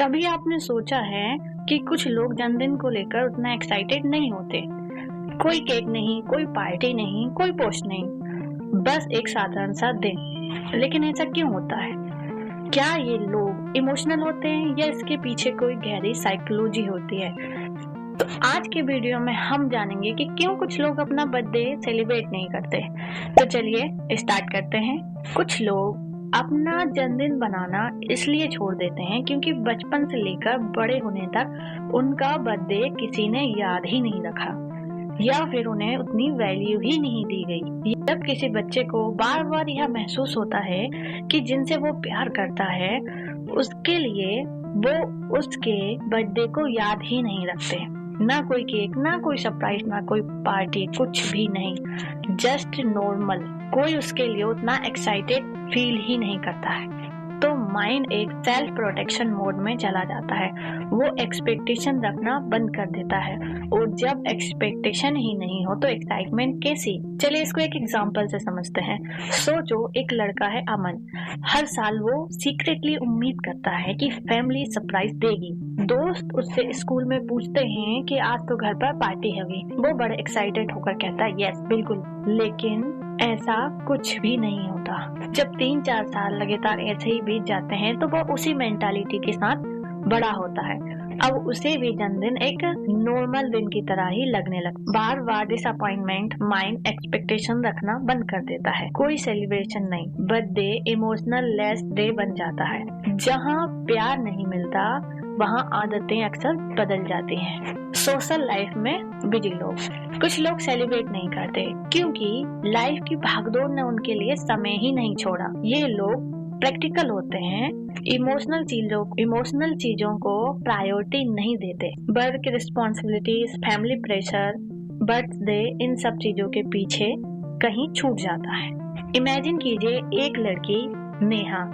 कभी आपने सोचा है कि कुछ लोग जन्मदिन को लेकर उतना एक्साइटेड नहीं होते। कोई केक नहीं, कोई पार्टी नहीं, कोई पोस्ट नहीं, बस एक साधारण सा दिन। लेकिन ऐसा क्यों होता है? क्या ये लोग इमोशनल होते हैं या इसके पीछे कोई गहरी साइकोलॉजी होती है? तो आज के वीडियो में हम जानेंगे कि क्यों कुछ लोग अपना बर्थडे सेलिब्रेट नहीं करते। तो चलिए स्टार्ट करते हैं। कुछ लोग अपना जन्मदिन बनाना इसलिए छोड़ देते हैं क्योंकि बचपन से लेकर बड़े होने तक उनका बर्थडे किसी ने याद ही नहीं रखा या फिर उन्हें उतनी वैल्यू ही नहीं दी गई। जब किसी बच्चे को बार बार यह महसूस होता है कि जिनसे वो प्यार करता है उसके लिए वो उसके बर्थडे को याद ही नहीं रखते। ना कोई केक, ना कोई सरप्राइज, ना कोई पार्टी, कुछ भी नहीं, जस्ट नॉर्मल। कोई उसके लिए उतना एक्साइटेड फील ही नहीं करता है। तो माइंड एक सेल्फ प्रोटेक्शन मोड में चला जाता है। वो एक्सपेक्टेशन रखना बंद कर देता है और जब एक्सपेक्टेशन ही नहीं हो तो एक्साइटमेंट कैसी? चलिए इसको एक एग्जांपल से समझते हैं। सोचो एक लड़का है अमन। हर साल वो सीक्रेटली उम्मीद करता है कि फैमिली सरप्राइज देगी। दोस्त उससे स्कूल में पूछते हैं कि आज तो घर पर पार्टी होगी। वो बड़े एक्साइटेड होकर कहता है यस बिल्कुल, लेकिन ऐसा कुछ भी नहीं होता। जब 3-4 साल लगातार ऐसे ही बीत जाते हैं तो वो उसी मेंटालिटी के साथ बड़ा होता है। अब उसे भी जन्मदिन एक नॉर्मल दिन की तरह ही लगने लगता। बार बार डिसअपॉइंटमेंट माइंड एक्सपेक्टेशन रखना बंद कर देता है। कोई सेलिब्रेशन नहीं, बर्थडे इमोशनल लेस डे बन जाता है। जहाँ प्यार नहीं मिलता वहाँ आदतें अक्सर बदल जाती हैं। सोशल लाइफ में बिजी लोग, कुछ लोग सेलिब्रेट नहीं करते क्योंकि लाइफ की भागदौड़ ने उनके लिए समय ही नहीं छोड़ा। ये लोग प्रैक्टिकल होते हैं, इमोशनल चीजों को प्रायोरिटी नहीं देते। Work responsibilities, family pressure, birthday, इन सब चीजों के पीछे कहीं छूट जाता है। इमेजिन कीजिए एक लड़की नेहा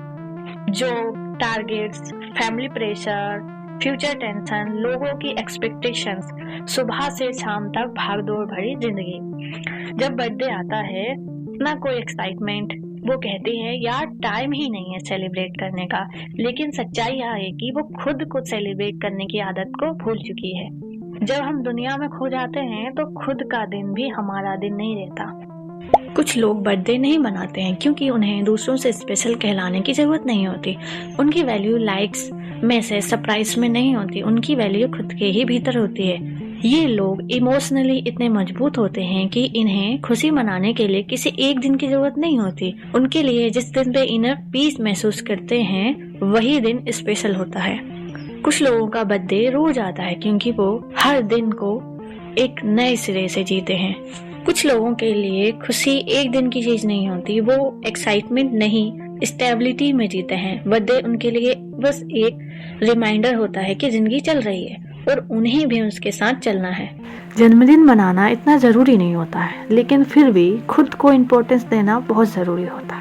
जो targets, family pressure, future tension, लोगों की एक्सपेक्टेशंस, सुबह से शाम तक भागदौड़ भरी जिंदगी। जब बर्थडे आता है ना कोई एक्साइटमेंट। वो कहती है यार टाइम ही नहीं है सेलिब्रेट करने का। लेकिन सच्चाई यह है कि वो खुद को सेलिब्रेट करने की आदत को भूल चुकी है। जब हम दुनिया में खो जाते हैं तो खुद का दिन भी हमारा दिन नहीं रहता। कुछ लोग बर्थडे नहीं मनाते हैं क्योंकि उन्हें दूसरों से स्पेशल कहलाने की जरूरत नहीं होती। उनकी वैल्यू लाइक्स में से सरप्राइज में नहीं होती, उनकी वैल्यू खुद के ही भीतर होती है। ये लोग इमोशनली इतने मजबूत होते हैं कि इन्हें खुशी मनाने के लिए किसी एक दिन की जरूरत नहीं होती। उनके लिए जिस दिन पे इनर पीस महसूस करते हैं वही दिन स्पेशल होता है। कुछ लोगों का बर्थडे रोज आता है क्योंकि वो हर दिन को एक नए सिरे से जीते हैं। कुछ लोगों के लिए खुशी एक दिन की चीज नहीं होती, वो एक्साइटमेंट नहीं स्टेबिलिटी में जीते हैं। बर्थडे उनके लिए बस एक रिमाइंडर होता है कि जिंदगी चल रही है और उन्हें भी उसके साथ चलना है। जन्मदिन मनाना इतना जरूरी नहीं होता है, लेकिन फिर भी खुद को इम्पोर्टेंस देना बहुत जरूरी होता है।